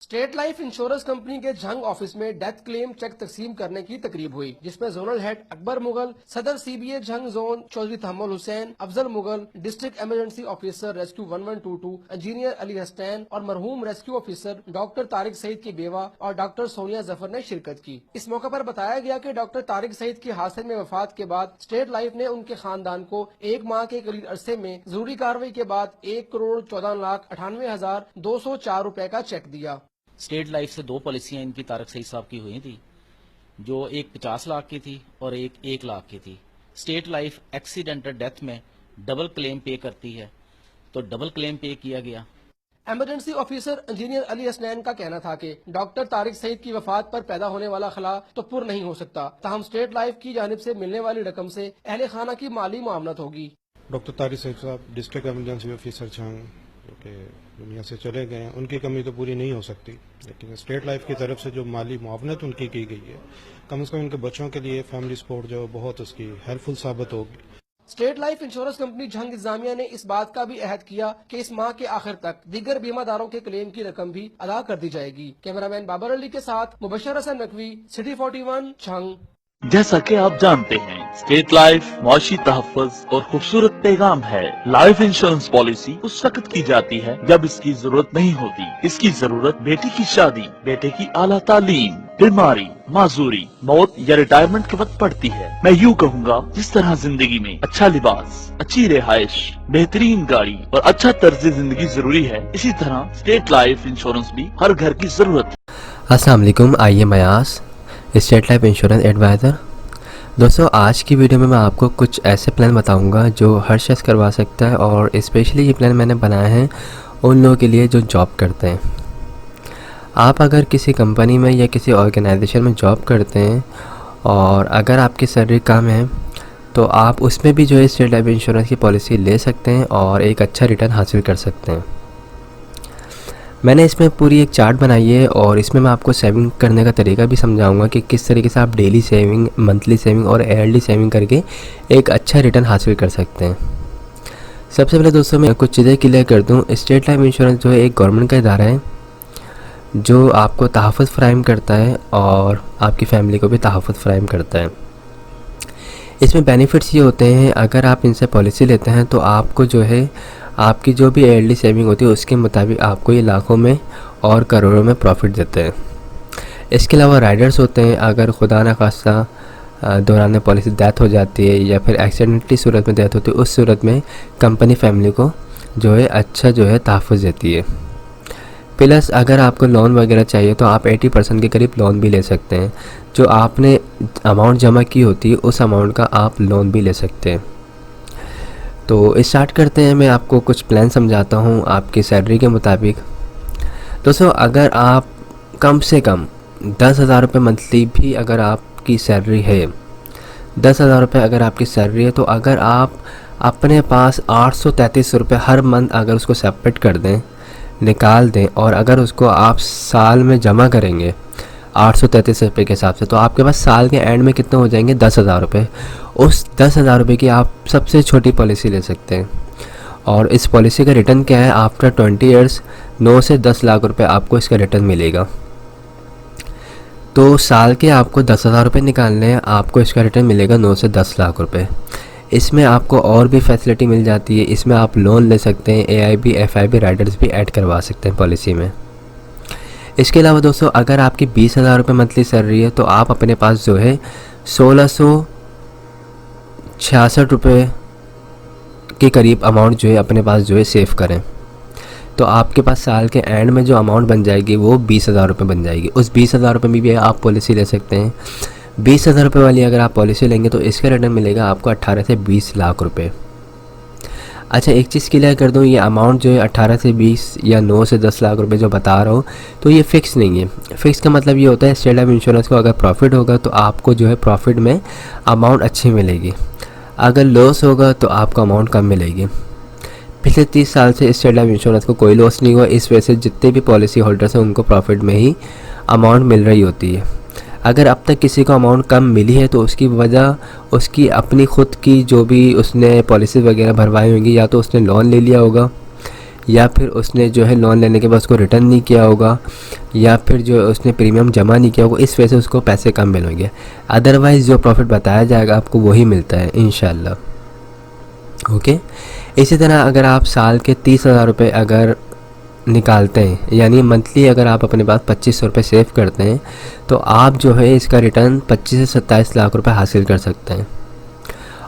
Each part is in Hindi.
स्टेट लाइफ इंश्योरेंस कंपनी के झंग ऑफिस में डेथ क्लेम चेक तकसीम करने की तकरीब हुई, जिसमें जोनल हेड अकबर मुगल, सदर CBA Jhang zone Chaudhry Tahammul Hussain, Afzal Mughal, district emergency officer rescue 1122, engineer Ali Hasnain और मरहूम rescue officer doctor Tariq Saeed की बेवा और डॉक्टर सोनिया जफर ने शिरकत की। इस मौके पर बताया गया कि डॉक्टर तारिक सईद की हादसे में वफात के बाद स्टेट लाइफ ने उनके खानदान को 1 माह के करीब अरसे में जरूरी कार्रवाई के बाद 1,14,98,204 रुपए का चेक दिया। स्टेट लाइफ से 2 पॉलिसियां इनकी तारिक सईद साहब की हुई थी, जो एक 50 लाख की थी और एक 1 लाख की थी। स्टेट लाइफ एक्सीडेंटल डेथ में डबल क्लेम पे करती है, तो डबल क्लेम पे किया गया। Emergency officer engineer Ali Hasnain का कहना था कि डॉक्टर तारिक सईद की वफात पर पैदा होने वाला खला तो पुर नहीं हो सकता, ताहम स्टेट लाइफ की जानिब से मिलने वाली रकम से अहले खाना की माली मुआवनत होगी। डॉक्टर तारिक सईद साहब डिस्ट्रिक्ट इमरजेंसी ऑफिसर झंग जो कि दुनिया से चले गए हैं, उनकी कमी तो पूरी नहीं हो सकती, लेकिन स्टेट लाइफ की तरफ से जो माली मुआवनत उनकी की गई है, कम से कम उनके बच्चों के लिए फैमिली सपोर्ट जो बहुत उसकी हेल्पफुल साबित होगी। State Life insurance company Jhang इंतजामिया ने इस बात का भी अहद किया कि इस माह के आखिर तक दीगर बीमादारों के क्लेम की रकम भी अदा कर दी जाएगी। कैमरामैन बाबर अली के साथ मुबशर हसन नकवी, सिटी 41 झंग। जैसा कि आप जानते हैं, स्टेट लाइफ मुआशी तहफ़्फ़ुज़ और खूबसूरत पैगाम है। लाइफ इंश्योरेंस पॉलिसी उस वक्त की जाती है जब इसकी जरूरत नहीं होती। इसकी जरूरत बेटी की शादी, बेटे की आला तालीम, बीमारी, माजूरी, मौत या रिटायरमेंट के वक्त पड़ती है। मैं यूँ कहूँगा, जिस तरह जिंदगी में अच्छा लिबास, अच्छी रिहाइश, बेहतरीन गाड़ी और अच्छा तर्ज जिंदगी जरूरी है, इसी तरह स्टेट लाइफ इंश्योरेंस भी हर घर की जरूरत है। अस्सलाम वालेकुम, आइए मयास स्टेट लाइफ इंश्योरेंस एडवाइज़र। दोस्तों, आज की वीडियो में मैं आपको कुछ ऐसे प्लान बताऊंगा जो हर शख्स करवा सकता है, और स्पेशली ये प्लान मैंने बनाए हैं उन लोगों के लिए जो जॉब करते हैं। आप अगर किसी कंपनी में या किसी ऑर्गेनाइजेशन में जॉब करते हैं और अगर आपकी सैलरी कम है, तो आप उसमें भी जो है स्टेट लाइफ इंश्योरेंस की पॉलिसी ले सकते हैं और एक अच्छा रिटर्न हासिल कर सकते हैं। मैंने इसमें पूरी एक चार्ट बनाई है और इसमें मैं आपको सेविंग करने का तरीका भी समझाऊंगा कि किस तरीके से आप डेली सेविंग, मंथली सेविंग और ईयरली सेविंग करके एक अच्छा रिटर्न हासिल कर सकते हैं। सबसे पहले दोस्तों मैं कुछ चीज़ें क्लियर कर दूं। स्टेट लाइफ इंश्योरेंस जो है एक गवर्नमेंट का इदारा है जो आपको तहफ़्फ़ुज़ फ़राहम करता है और आपकी फ़ैमिली को भी तहफ़्फ़ुज़ फ़राहम करता है। इसमें बेनिफिट्स ये होते हैं, अगर आप इनसे पॉलिसी लेते हैं तो आपको जो है आपकी जो भी ईयरली सेविंग होती है उसके मुताबिक आपको ये लाखों में और करोड़ों में प्रॉफिट देते हैं। इसके अलावा राइडर्स होते हैं, अगर खुदा न खास्ता दौरान पॉलिसी डेथ हो जाती है या फिर एक्सीडेंटली सूरत में डेथ होती है, उस सूरत में कंपनी फैमिली को जो है अच्छा जो है तहफ़्फ़ुज़ देती है। प्लस अगर आपको लोन वगैरह चाहिए तो आप 80% के करीब लोन भी ले सकते हैं। जो आपने अमाउंट जमा की होती है उस अमाउंट का आप लोन भी ले सकते हैं। तो स्टार्ट करते हैं। मैं आपको कुछ प्लान समझाता हूँ आपकी सैलरी के मुताबिक। दोस्तों, अगर आप कम से कम 10,000 रुपये मंथली भी अगर आपकी सैलरी है, 10,000 रुपये अगर आपकी सैलरी है, तो अगर आप अपने पास 833 रुपये हर मंथ अगर उसको सेपरेट कर दें, निकाल दें, और अगर उसको आप साल में जमा करेंगे 833 रुपये के हिसाब से, तो आपके पास साल के एंड में कितने हो जाएंगे? 10,000 रुपये। उस 10,000 रुपये की आप सबसे छोटी पॉलिसी ले सकते हैं। और इस पॉलिसी का रिटर्न क्या है? आफ्टर 20 ईयर्स 9 से 10 लाख रुपए आपको इसका रिटर्न मिलेगा। तो साल के आपको 10,000 रुपये निकालने हैं, आपको इसका रिटर्न मिलेगा 9 से 10 लाख रुपए। इसमें आपको और भी फैसिलिटी मिल जाती है। इसमें आप लोन ले सकते हैं, AIB FIB राइडर्स भी ऐड करवा सकते हैं पॉलिसी में। इसके अलावा दोस्तों, अगर आपकी 20,000 रुपये मंथली सैलरी है तो आप अपने पास जो है 1666 रुपये के करीब अमाउंट जो है अपने पास जो है सेव करें, तो आपके पास साल के एंड में जो अमाउंट बन जाएगी वो 20,000 रुपये बन जाएगी। उस 20,000 रुपये में भी आप पॉलिसी ले सकते हैं। 20,000 रुपये वाली अगर आप पॉलिसी लेंगे तो इसका रिटर्न मिलेगा आपको 18 से 20 लाख रुपये। अच्छा, एक चीज़ क्लियर कर दूं, ये अमाउंट जो है 18 से 20 या 9 से 10 लाख रुपए जो बता रहा हूँ, तो ये फ़िक्स नहीं है। फ़िक्स का मतलब ये होता है स्टेट लाइफ इंश्योरेंस को अगर प्रॉफिट होगा तो आपको जो है प्रॉफिट में अमाउंट अच्छी मिलेगी, अगर लॉस होगा तो आपको अमाउंट कम मिलेगी। पिछले 30 साल से स्टेट लाइफ इंश्योरेंस को कोई लॉस नहीं हुआ, इस वजह से जितने भी पॉलिसी होल्डर्स हैं उनको प्रॉफिट में ही अमाउंट मिल रही होती है। अगर अब तक किसी को अमाउंट कम मिली है तो उसकी वजह उसकी अपनी ख़ुद की जो भी उसने पॉलिसी वगैरह भरवाई होंगी, या तो उसने लोन ले लिया होगा या फिर उसने जो है लोन लेने के बाद उसको रिटर्न नहीं किया होगा, या फिर जो उसने प्रीमियम जमा नहीं किया वो इस वजह से उसको पैसे कम मिलेंगे। अदरवाइज़ जो प्रॉफिट बताया जाएगा आपको वही मिलता है इंशाल्लाह। ओके, इसी तरह अगर आप साल के 30,000 रुपये अगर निकालते हैं, यानी मंथली अगर आप अपने पास 2500 रुपये सेव करते हैं, तो आप जो है इसका रिटर्न 25 से 27 लाख रुपए हासिल कर सकते हैं।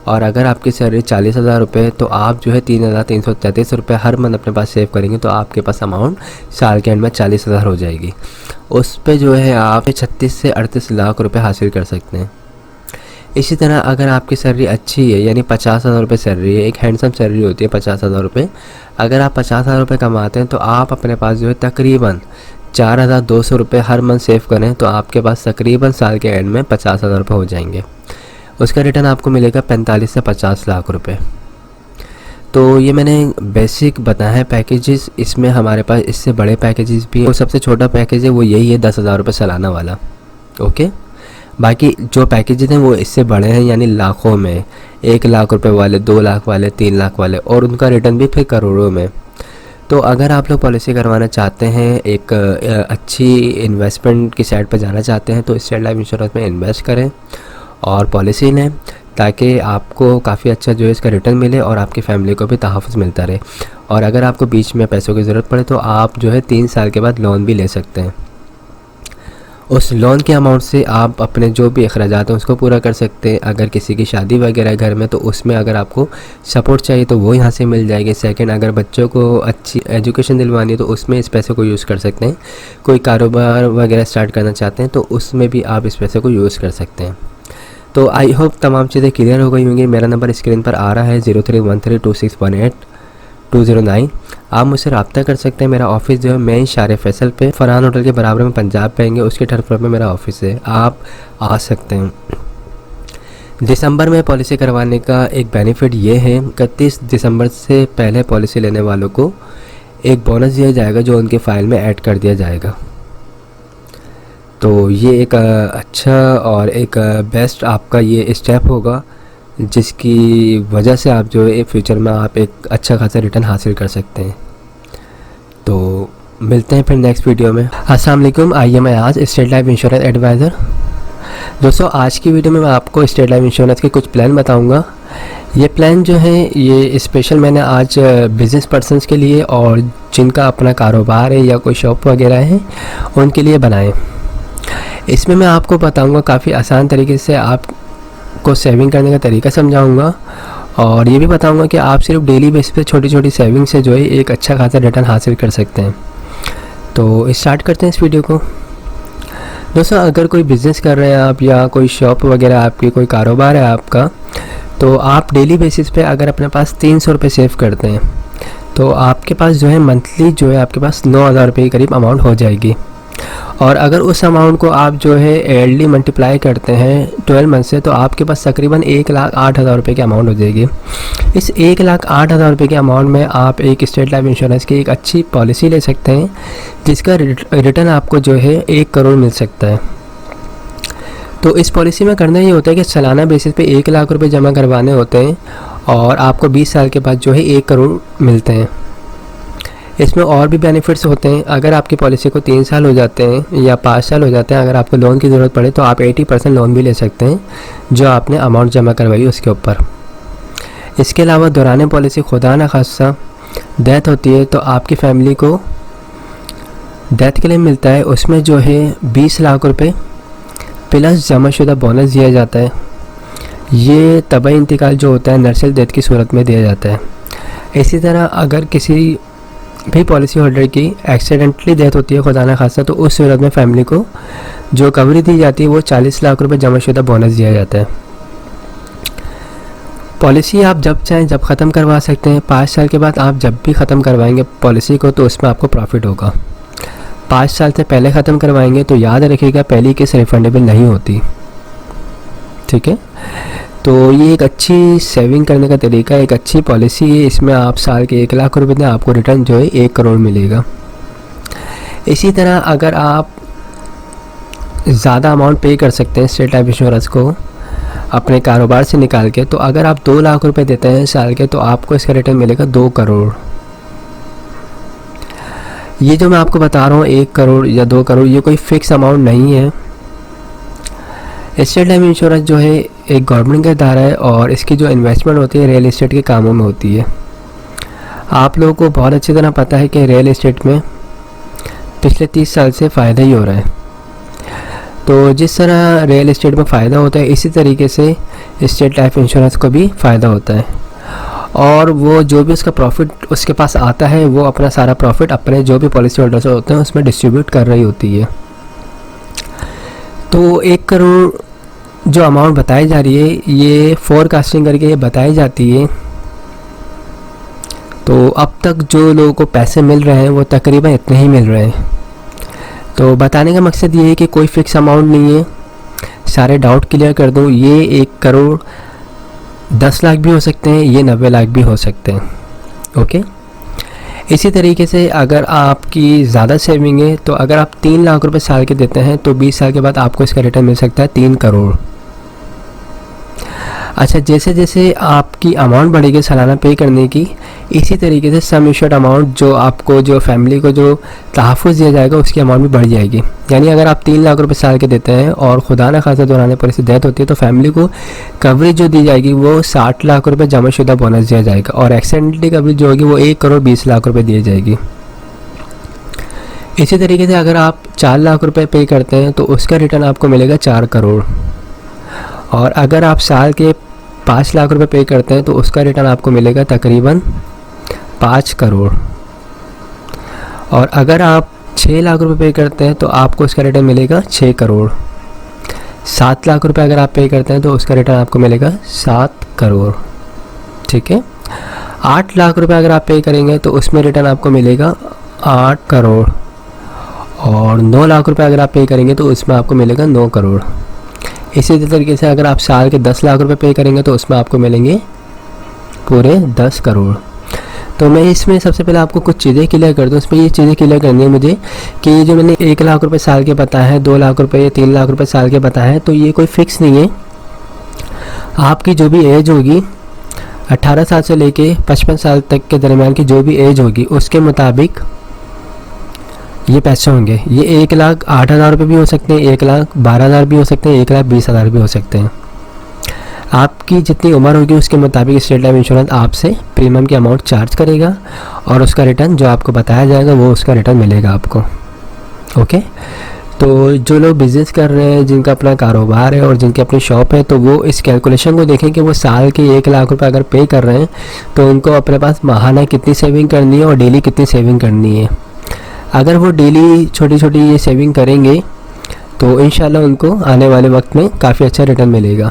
और अगर आपकी सैलरी 40,000 रुपये, तो आप जो है 3,333 रुपये हर मंथ अपने पास सेव करेंगे, तो आपके पास अमाउंट साल के एंड में 40,000 हो जाएगी। उस पे जो है आप 36 से 38 लाख रुपये हासिल कर सकते हैं। इसी तरह अगर आपकी सैलरी अच्छी है, यानी 50,000 रुपये सैलरी है, एक हैंडसम सैलरी होती है 50,000 रुपये, अगर आप 50,000 रुपये कमाते हैं तो आप अपने पास जो है तकरीबन 4,200 रुपये हर मंथ सेव करें, तो आपके पास तकरीबन साल के एंड में 50,000 रुपये हो जाएंगे। उसका रिटर्न आपको मिलेगा 45 से 50 लाख रुपए। तो ये मैंने बेसिक बताया है पैकेजेस, इसमें हमारे पास इससे बड़े पैकेजेस भी हैं। तो सबसे छोटा पैकेज है वो यही है 10,000 रुपये सालाना वाला। ओके, बाकी जो पैकेजेस हैं वो इससे बड़े हैं, यानी लाखों में, 1 लाख रुपए वाले, 2 लाख वाले, 3 लाख वाले, और उनका रिटर्न भी फिर करोड़ों में। तो अगर आप लोग पॉलिसी करवाना चाहते हैं, एक अच्छी इन्वेस्टमेंट की साइड पर जाना चाहते हैं, तो स्टेट लाइफ इंश्योरेंस में इन्वेस्ट करें और पॉलिसी लें, ताकि आपको काफ़ी अच्छा जो है इसका रिटर्न मिले और आपकी फैमिली को भी तहफ़्फ़ुज़ मिलता रहे। और अगर आपको बीच में पैसों की ज़रूरत पड़े तो आप जो है 3 साल के बाद लोन भी ले सकते हैं। उस लोन के अमाउंट से आप अपने जो भी अखराजात हैं उसको पूरा कर सकते हैं। अगर किसी की शादी वगैरह घर में, तो उसमें अगर आपको सपोर्ट चाहिए तो वो यहाँ से मिल जाएगी। सेकंड, अगर बच्चों को अच्छी एजुकेशन दिलवानी है तो उसमें इस पैसे को यूज़ कर सकते हैं। कोई कारोबार वगैरह स्टार्ट करना चाहते हैं तो उसमें भी आप इस पैसे को यूज़ कर सकते हैं। तो आई होप तमाम चीज़ें क्लियर हो गई होंगी। मेरा नंबर स्क्रीन पर आ रहा है 03132618 आप मुझसे रब्ता कर सकते हैं। मेरा ऑफिस जो है मेन शारे फैसल पे फरहान होटल के बराबर में पंजाब पाएंगे, उसके थर्ड फ्लोर में मेरा ऑफिस है, आप आ सकते हैं। दिसंबर में पॉलिसी करवाने का एक बेनिफिट ये है, 31 दिसंबर से पहले पॉलिसी लेने वालों को एक बोनस दिया जाएगा जो उनके फ़ाइल में ऐड कर दिया जाएगा। तो ये एक अच्छा और एक बेस्ट आपका ये स्टेप होगा, जिसकी वजह से आप जो है फ्यूचर में आप एक अच्छा खासा रिटर्न हासिल कर सकते हैं। तो मिलते हैं फिर नेक्स्ट वीडियो में। अस्सलाम वालेकुम, I am Ayaz, State Life Insurance advisor. दोस्तों, आज की वीडियो में मैं आपको स्टेट लाइफ इंश्योरेंस के कुछ प्लान बताऊंगा। ये प्लान जो है ये स्पेशल मैंने आज बिज़नेस पर्सनस के लिए और जिनका अपना कारोबार है या कोई शॉप वगैरह है उनके लिए बनाए। इसमें मैं आपको बताऊंगा काफ़ी आसान तरीके से आपको सेविंग करने का तरीका समझाऊंगा, और ये भी बताऊंगा कि आप सिर्फ डेली बेसिस पे छोटी छोटी सेविंग से जो है एक अच्छा खासा रिटर्न हासिल कर सकते हैं। तो स्टार्ट करते हैं इस वीडियो को। दोस्तों, अगर कोई बिज़नेस कर रहे हैं आप या कोई शॉप वगैरह आपकी, कोई कारोबार है आपका, तो आप डेली बेसिस पे अगर अपने पास 300 रुपये सेव करते हैं तो आपके पास जो है मंथली जो है आपके पास 9,000 रुपये के करीब अमाउंट हो जाएगी। और अगर उस अमाउंट को आप जो है ईयरली मल्टीप्लाई करते हैं 12 मंथ से, तो आपके पास तकरीबन 1,08,000 रुपये की अमाउंट हो जाएगी। इस 1,08,000 रुपये के अमाउंट में आप एक स्टेट लाइफ इंश्योरेंस की एक अच्छी पॉलिसी ले सकते हैं, जिसका रिटर्न आपको जो है 1 करोड़ मिल सकता है। तो इस पॉलिसी में करना ये होता है कि सालाना बेसिस पे 1 लाख रुपये जमा करवाने होते हैं और आपको 20 साल के बाद जो है 1 करोड़ मिलते हैं। इसमें और भी बेनिफिट्स होते हैं। अगर आपकी पॉलिसी को 3 साल हो जाते हैं या 5 साल हो जाते हैं, अगर आपको लोन की ज़रूरत पड़े तो आप 80% लोन भी ले सकते हैं जो आपने अमाउंट जमा करवाई उसके ऊपर। इसके अलावा दौरान पॉलिसी खुदा न खासा डेथ होती है तो आपकी फैमिली को डेथ क्लेम मिलता है, उसमें जो है 20 लाख रुपये प्लस जमाशुदा बोनस दिया जाता है। ये तबाही इंतकाल जो होता है नर्सल डेथ की सूरत में दिया जाता है। इसी तरह अगर किसी भी पॉलिसी होल्डर की एक्सीडेंटली डेथ होती है खुदा न खासा, तो उस सूरत में फैमिली को जो कवरी दी जाती है वो 40 लाख रुपए जमाशुदा बोनस दिया जाता है। पॉलिसी आप जब चाहें जब ख़त्म करवा सकते हैं। 5 साल के बाद आप जब भी ख़त्म करवाएंगे पॉलिसी को तो उसमें आपको प्रॉफिट होगा। 5 साल से पहले ख़त्म करवाएंगे तो याद रखिएगा पहली किस्त रिफंडेबल नहीं होती, ठीक है। तो ये एक अच्छी सेविंग करने का तरीका है, एक अच्छी पॉलिसी है। इसमें आप साल के 1 लाख रुपए दें, आपको रिटर्न जो है 1 करोड़ मिलेगा। इसी तरह अगर आप ज़्यादा अमाउंट पे कर सकते हैं स्टेट लाइफ इंश्योरेंस को अपने कारोबार से निकाल के, तो अगर आप 2 लाख रुपए देते हैं साल के तो आपको इसका रिटर्न मिलेगा 2 करोड़। ये जो मैं आपको बता रहा हूँ 1 करोड़ या 2 करोड़, ये कोई फिक्स अमाउंट नहीं है। स्टेट लाइफ इंश्योरेंस जो है एक गवर्नमेंट का इदारा है और इसकी जो इन्वेस्टमेंट होती है रियल एस्टेट के कामों में होती है। आप लोगों को बहुत अच्छी तरह पता है कि रियल एस्टेट में पिछले 30 साल से फ़ायदा ही हो रहा है। तो जिस तरह रियल एस्टेट में फ़ायदा होता है इसी तरीके से स्टेट लाइफ इंश्योरेंस को भी फ़ायदा होता है, और वो जो भी उसका प्रॉफिट उसके पास आता है वो अपना सारा प्रॉफिट अपने जो भी पॉलिसी होल्डर्स होते हैं उसमें डिस्ट्रीब्यूट कर रही होती है। तो 1 करोड़ जो अमाउंट बताई जा रही है ये फोरकास्टिंग करके ये बताई जाती है। तो अब तक जो लोगों को पैसे मिल रहे हैं वो तकरीबन इतने ही मिल रहे हैं। तो बताने का मकसद ये है कि कोई फिक्स अमाउंट नहीं है, सारे डाउट क्लियर कर दूँ। ये 1 करोड़ 10 लाख भी हो सकते हैं, ये 90 लाख भी हो सकते हैं। ओके, इसी तरीके से अगर आपकी ज़्यादा सेविंग है तो अगर आप 3 लाख रुपए साल के देते हैं तो 20 साल के बाद आपको इसका रिटर्न मिल सकता है 3 करोड़। अच्छा, जैसे जैसे आपकी अमाउंट बढ़ेगी सालाना पे करने की, इसी तरीके से सम एश्योर्ड अमाउंट जो आपको जो फैमिली को जो तहफ़्फ़ुज़ दिया जाएगा उसकी अमाउंट भी बढ़ जाएगी। यानी अगर आप 3 लाख रुपए साल के देते हैं और खुदा न खासा दौरान पर इससे डेथ होती है तो फैमिली को कवरेज जो दी जाएगी वो 60 लाख रुपए जमाशुदा बोनस दिया जाएगा, और एक्सीडेंटली कवरेज जो होगी वो 1 करोड़ 20 लाख रुपए दी जाएगी। इसी तरीके से अगर आप 4 लाख रुपए पे करते हैं तो उसका रिटर्न आपको मिलेगा 4 करोड़, और अगर आप साल के 5 लाख रुपए पे करते हैं तो उसका रिटर्न आपको मिलेगा तकरीबन 5 करोड़, और अगर आप 6 लाख रुपए पे करते हैं तो आपको उसका रिटर्न मिलेगा 6 करोड़। 7 लाख रुपए अगर आप पे करते हैं तो उसका रिटर्न आपको मिलेगा 7 करोड़। ठीक है, 8 लाख रुपए अगर आप पे करेंगे तो उसमें रिटर्न आपको मिलेगा 8 करोड़, और 9 लाख रुपए अगर आप पे करेंगे तो उसमें आपको मिलेगा 9 करोड़। इसी तरीके से अगर आप साल के 10 लाख रुपए पे करेंगे तो उसमें आपको मिलेंगे पूरे 10 करोड़। तो मैं इसमें सबसे पहले आपको कुछ चीज़ें क्लियर कर दूँ। इसमें ये चीज़ें क्लियर करनी है मुझे कि जो मैंने 1 लाख रुपए साल के बताया है, 2 लाख रुपए, 3 लाख रुपए साल के बताया है, तो ये कोई फिक्स नहीं है। आपकी जो भी एज होगी 18 साल से लेके 55 साल तक के दरमियान की जो भी एज होगी उसके मुताबिक ये पैसे होंगे। ये 1,08,000 रुपये भी हो सकते हैं, 1,12,000 भी हो सकते हैं, 1,20,000 भी हो सकते हैं। आपकी जितनी उम्र होगी उसके मुताबिक स्टेट लाइफ इंश्योरेंस आपसे प्रीमियम की अमाउंट चार्ज करेगा, और उसका रिटर्न जो आपको बताया जाएगा वो उसका रिटर्न मिलेगा आपको। ओके, तो जो लोग बिज़नेस कर रहे हैं, जिनका अपना कारोबार है और जिनकी अपनी शॉप है, तो वो इस कैलकुलेशन को देखें कि वो साल के 1 लाख रुपए अगर पे कर रहे हैं तो उनको अपने पास माहाना कितनी सेविंग करनी है और डेली कितनी सेविंग करनी है। अगर वो डेली छोटी छोटी ये सेविंग करेंगे तो इंशाल्लाह उनको आने वाले वक्त में काफ़ी अच्छा रिटर्न मिलेगा।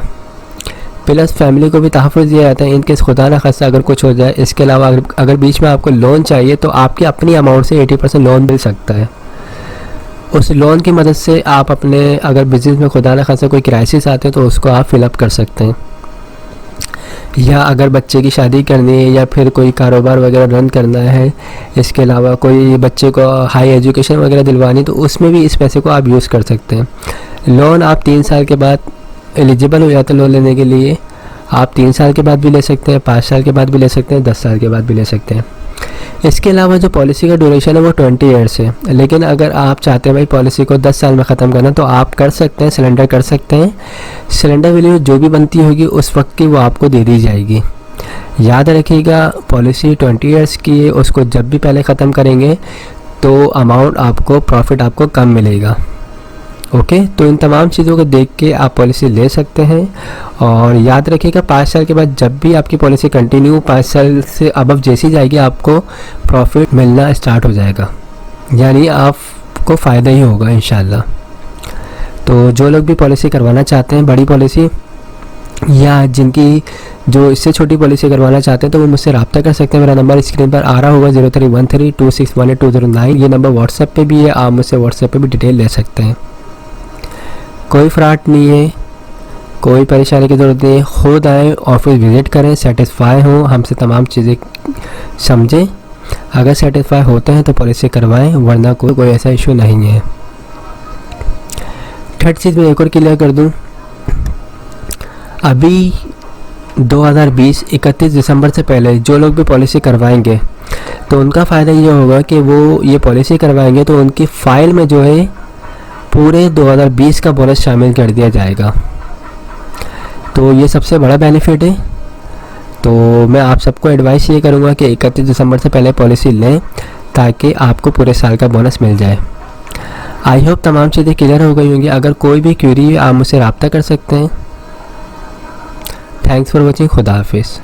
प्लस फैमिली को भी तहफ़्फ़ुज़ दिया जाता है इनकेस खुदा न खास्ता अगर कुछ हो जाए। इसके अलावा अगर बीच में आपको लोन चाहिए तो आपकी अपनी अमाउंट से 80% लोन मिल सकता है। उस लोन की मदद से आप अपने अगर बिज़नेस में खुदा न खास्ता कोई क्राइसिस आते हैं तो उसको आप फिलअप कर सकते हैं, या अगर बच्चे की शादी करनी है या फिर कोई कारोबार वगैरह रन करना है, इसके अलावा कोई बच्चे को हाई एजुकेशन वगैरह दिलवानी, तो उसमें भी इस पैसे को आप यूज़ कर सकते हैं। लोन आप 3 साल के बाद एलिजिबल हो जाते हैं लोन लेने के लिए। आप 3 साल के बाद भी ले सकते हैं, 5 साल के बाद भी ले सकते हैं, 10 साल के बाद भी ले सकते हैं। इसके अलावा जो पॉलिसी का ड्यूरेशन है वो 20 ईयर्स है, लेकिन अगर आप चाहते हैं भाई पॉलिसी को 10 साल में ख़त्म करना तो आप कर सकते हैं, सिलेंडर कर सकते हैं। सिलेंडर वैल्यू जो भी बनती होगी उस वक्त की वो आपको दे दी जाएगी। याद रखिएगा, पॉलिसी 20 ईयर्स की है, उसको जब भी पहले ख़त्म करेंगे तो अमाउंट आपको प्रॉफिट आपको कम मिलेगा। ओके, तो इन तमाम चीज़ों को देख के आप पॉलिसी ले सकते हैं। और याद रखिएगा 5 साल के बाद जब भी आपकी पॉलिसी कंटिन्यू 5 साल से अबव जैसी जाएगी आपको प्रॉफिट मिलना स्टार्ट हो जाएगा, यानी आपको फ़ायदा ही होगा इंशाल्लाह। तो जो लोग भी पॉलिसी करवाना चाहते हैं बड़ी पॉलिसी, या जिनकी जो इससे छोटी पॉलिसी करवाना चाहते हैं तो वो मुझसे रब्ता कर सकते हैं। मेरा नंबर स्क्रीन पर आ रहा होगा 031326182009। ये नंबर व्हाट्सएप पे भी है, आप मुझसे व्हाट्सएप पे भी डिटेल ले सकते हैं। कोई फ्रॉड नहीं है, कोई परेशानी की ज़रूरत नहीं है। खुद आएँ, ऑफिस विज़िट करें, सेटिस्फाई हों, हमसे तमाम चीज़ें समझें। अगर सेटिस्फाई होते हैं तो पॉलिसी करवाएं, वरना कोई ऐसा इशू नहीं है। थर्ड चीज़ मैं एक और क्लियर कर दूं, अभी 2020 31 दिसंबर से पहले जो लोग भी पॉलिसी करवाएंगे तो उनका फ़ायदा ये होगा कि वो ये पॉलिसी करवाएंगे तो उनकी फ़ाइल में जो है पूरे 2020 का बोनस शामिल कर दिया जाएगा। तो ये सबसे बड़ा बेनिफिट है। तो मैं आप सबको एडवाइस ये करूँगा कि 31 दिसंबर से पहले पॉलिसी लें ताकि आपको पूरे साल का बोनस मिल जाए। आई होप तमाम चीज़ें क्लियर हो गई होंगी। अगर कोई भी क्वेरी आप मुझसे रब्ता कर सकते हैं। Thanks for watching. खुदा हाफिज़।